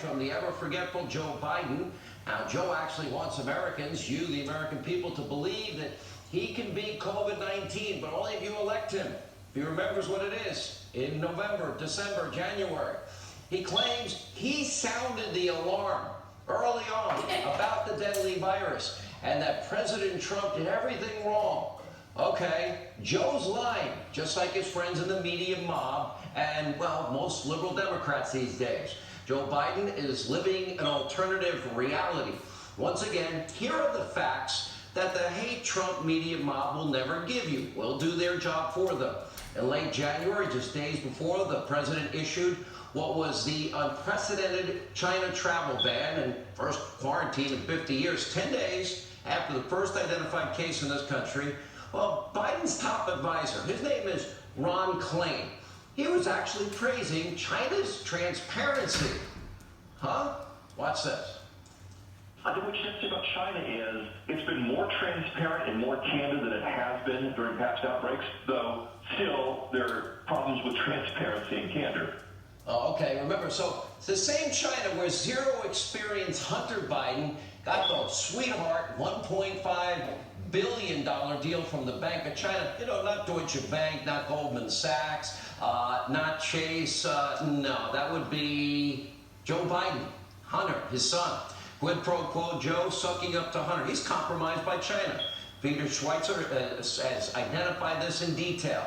from the ever-forgetful Joe Biden. Now, Joe actually wants Americans, you, the American people, to believe that he can beat COVID-19, but only if you elect him. If he remembers what it is in November, December, January. He claims he sounded the alarm early on about the deadly virus and that President Trump did everything wrong. Okay, Joe's lying, just like his friends in the media mob and, well, most liberal Democrats these days. Joe Biden is living an alternative reality. Once again, here are the facts that the hate Trump media mob will never give you. Will do their job for them. In late January, just days before the president issued what was the unprecedented China travel ban and first quarantine in 50 years, 10 days after the first identified case in this country, well, Biden's top advisor, his name is Ron Klain. He was actually praising China's transparency. Huh? Watch this. I think what you have to say about China is it's been more transparent and more candid than it has been during past outbreaks, though still there are problems with transparency and candor. Oh, okay, remember, so it's the same China where zero experience Hunter Biden got the sweetheart $1.5 billion deal from the Bank of China. You know, not Deutsche Bank, not Goldman Sachs, not Chase. No, that would be Joe Biden, Hunter, his son. Quid pro quo Joe sucking up to Hunter. He's compromised by China. Peter Schweizer has identified this in detail.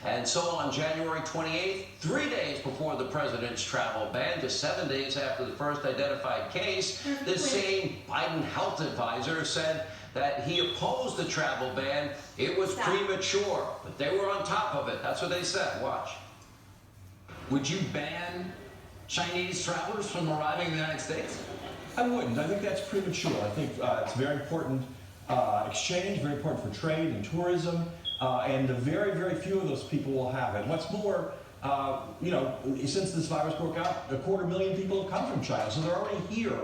And so on January 28th, 3 days before the president's travel ban, just 7 days after the first identified case, the same Biden health advisor said that he opposed the travel ban. It was premature, but they were on top of it. That's what they said. Watch. Would you ban Chinese travelers from arriving in the United States? I wouldn't. I think that's premature. I think it's very important exchange, very important for trade and tourism, and the very, very few of those people will have it. What's more, you know, since this virus broke out, 250,000 people have come from China, so they're already here.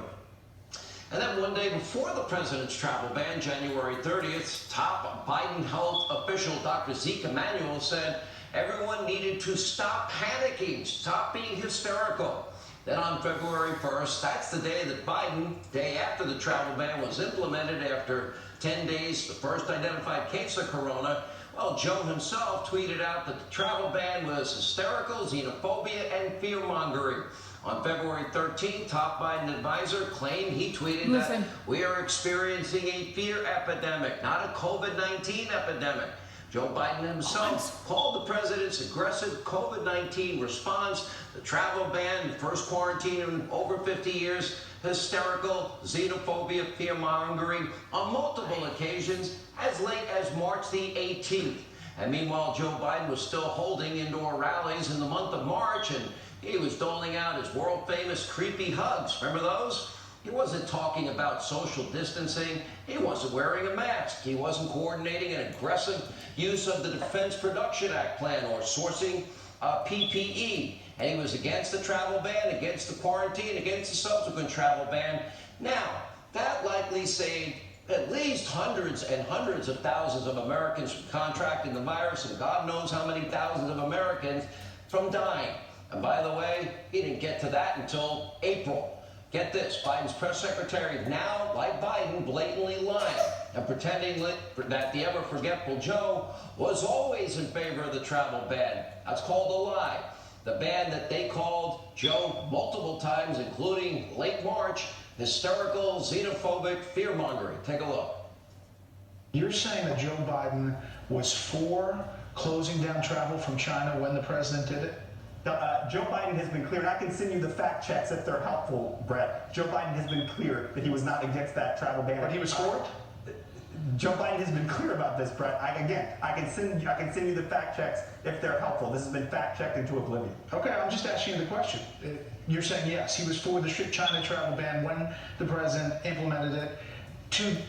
And then one day before the president's travel ban, January 30th, top Biden health official Dr. Zeke Emanuel said everyone needed to stop panicking, stop being hysterical. Then on February 1st, that's the day that Biden, day after the travel ban was implemented, after 10 days, the first identified case of corona, well, Joe himself tweeted out that the travel ban was hysterical, xenophobia, and fear-mongering. On February 13th, top Biden advisor claimed, he tweeted that we are experiencing a fear epidemic, not a COVID-19 epidemic. Joe Biden himself called the president's aggressive COVID-19 response, the travel ban, the first quarantine in over 50 years, hysterical, xenophobia, fear-mongering on multiple occasions as late as March the 18th. And meanwhile, Joe Biden was still holding indoor rallies in the month of March, and he was doling out his world-famous creepy hugs. Remember those? He wasn't talking about social distancing. He wasn't wearing a mask. He wasn't coordinating an aggressive use of the Defense Production Act plan or sourcing PPE. And he was against the travel ban, against the quarantine, against the subsequent travel ban. Now, that likely saved at least hundreds and hundreds of thousands of Americans from contracting the virus, and God knows how many thousands of Americans from dying. And by the way, he didn't get to that until April. Get this, Biden's press secretary now, like Biden, blatantly lying and pretending that the ever-forgetful Joe was always in favor of the travel ban. That's called a lie. The ban that they called Joe multiple times, including late March, hysterical, xenophobic, fear-mongering. Take a look. You're saying that Joe Biden was for closing down travel from China when the president did it? Joe Biden has been clear, and I can send you the fact checks if they're helpful, Brett. Joe Biden has been clear that he was not against that travel ban. But he was for it? Joe Biden has been clear about this, Brett. I can send you the fact checks if they're helpful. This has been fact checked into oblivion. Okay, I'm just asking you the question. You're saying yes, he was for the strict China travel ban when the president implemented it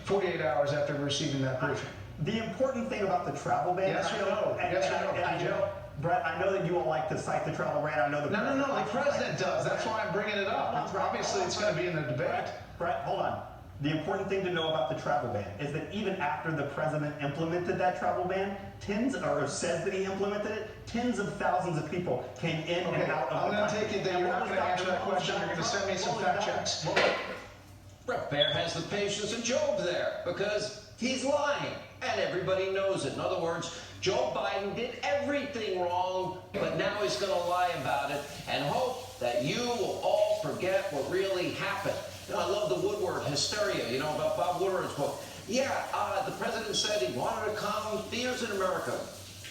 48 hours after receiving that briefing. The important thing about the travel ban, yes or no? Yes or no? Brett, I know that you all like to cite the travel ban. I know the No, the president does. That's why I'm bringing it up. Obviously, it's going to be in the debate. Brett, hold on. The important thing to know about the travel ban is that even after the president implemented that travel ban, says that he implemented it, tens of thousands of people came in Okay, and out of I'm the going to country. take it that you're not going to answer that question. You're going to send me some fact checks. Bret Baier has the patience of Job there because he's lying and everybody knows it. In other words, Joe Biden did everything wrong, but now he's going to lie about it and hope that you will all forget what really happened. You know, I love the Woodward hysteria, you know, about Bob Woodward's book. Yeah, the president said he wanted to calm fears in America.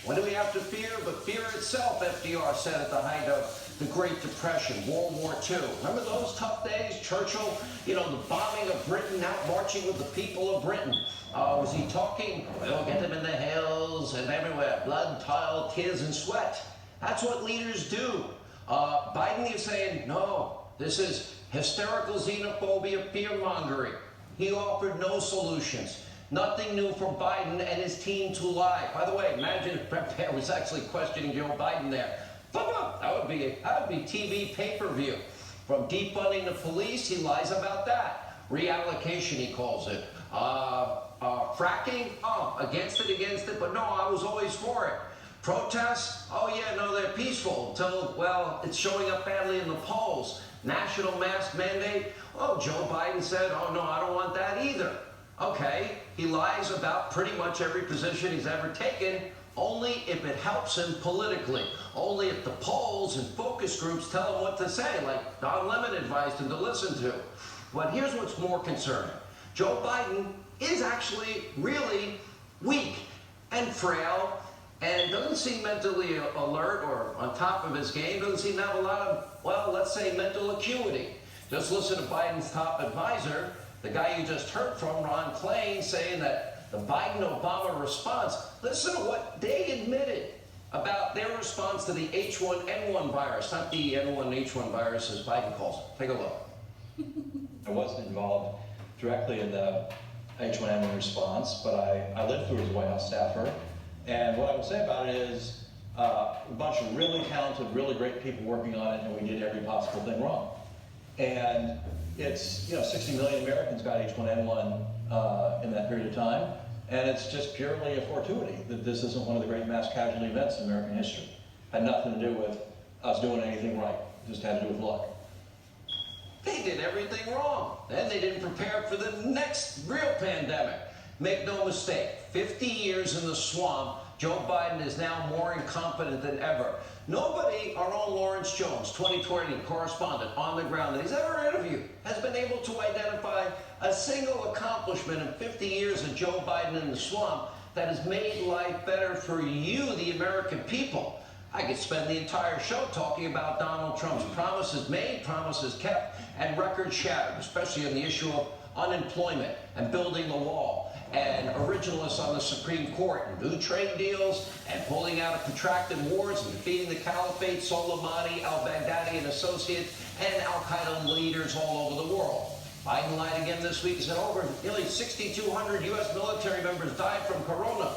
What do we have to fear but fear itself, FDR said at the height of the Great Depression, World War II. Remember those tough days? Churchill, you know, the bombing of Britain, out marching with the people of Britain. Was he talking, we'll get them in the hills and everywhere, blood, toil, tears, and sweat. That's what leaders do. Biden is saying, no, this is hysterical xenophobia, fear-mongering. He offered no solutions. Nothing new for Biden and his team to lie. By the way, imagine if Bret Baier was actually questioning Joe Biden there. That would be TV pay-per-view. From defunding the police, he lies about that. Reallocation, he calls it. Fracking, against it, but no, I was always for it. Protests, oh yeah, no, they're peaceful until, well, it's showing up badly in the polls. National mask mandate, oh, Joe Biden said, oh no, I don't want that either. Okay, he lies about pretty much every position he's ever taken, only if it helps him politically. Only if the polls and focus groups tell him what to say, like Don Lemon advised him to listen to. But here's what's more concerning. Joe Biden is actually really weak and frail and doesn't seem mentally alert or on top of his game, doesn't seem to have a lot of, well, let's say mental acuity. Just listen to Biden's top advisor, the guy you just heard from, Ron Klain, saying that the Biden-Obama response, listen to what they admitted about their response to the H1N1 virus, not the N1H1 virus as Biden calls it. Take a look. I wasn't involved directly in the H1N1 response, but I lived through as a White House staffer. And what I would say about it is a bunch of really talented, really great people working on it, and we did every possible thing wrong. And it's, 60 million Americans got H1N1 in that period of time, and it's just purely a fortuity that this isn't one of the great mass casualty events in American history. Had nothing to do with us doing anything right, just had to do with luck. They did everything wrong. And they didn't prepare for the next real pandemic. Make no mistake, 50 years in the swamp, Joe Biden is now more incompetent than ever. Nobody, our own Lawrence Jones, 2020 correspondent on the ground that he's ever interviewed, has been able to identify a single accomplishment in 50 years of Joe Biden in the swamp that has made life better for you, the American people. I could spend the entire show talking about Donald Trump's promises made, promises kept, and records shattered, especially on the issue of unemployment and building the wall, and originalists on the Supreme Court, and new trade deals, and pulling out of protracted wars, and defeating the caliphate, Soleimani, al-Baghdadi and associates, and al-Qaeda leaders all over the world. Biden lied again this week and said over nearly 6,200 U.S. military members died from corona.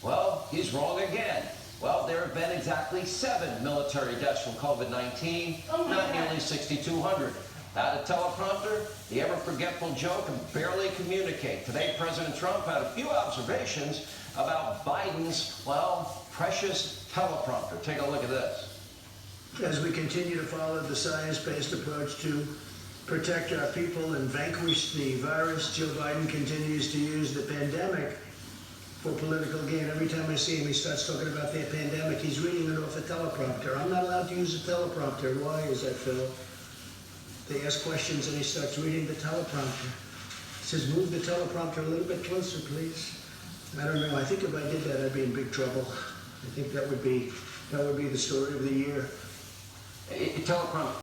Well, he's wrong again. Well, there have been exactly 7 military deaths from COVID-19, not nearly 6,200. Without a teleprompter, the ever-forgetful Joe can barely communicate. Today, President Trump had a few observations about Biden's, well, precious teleprompter. Take a look at this. As we continue to follow the science-based approach to protect our people and vanquish the virus, Joe Biden continues to use the pandemic for political gain. Every time I see him, he starts talking about the pandemic. He's reading it off a teleprompter. I'm not allowed to use a teleprompter. Why is that, Phil? They ask questions and he starts reading the teleprompter. He says, move the teleprompter a little bit closer, please. I don't know. I think if I did that, I'd be in big trouble. I think that would be the story of the year. Teleprompter.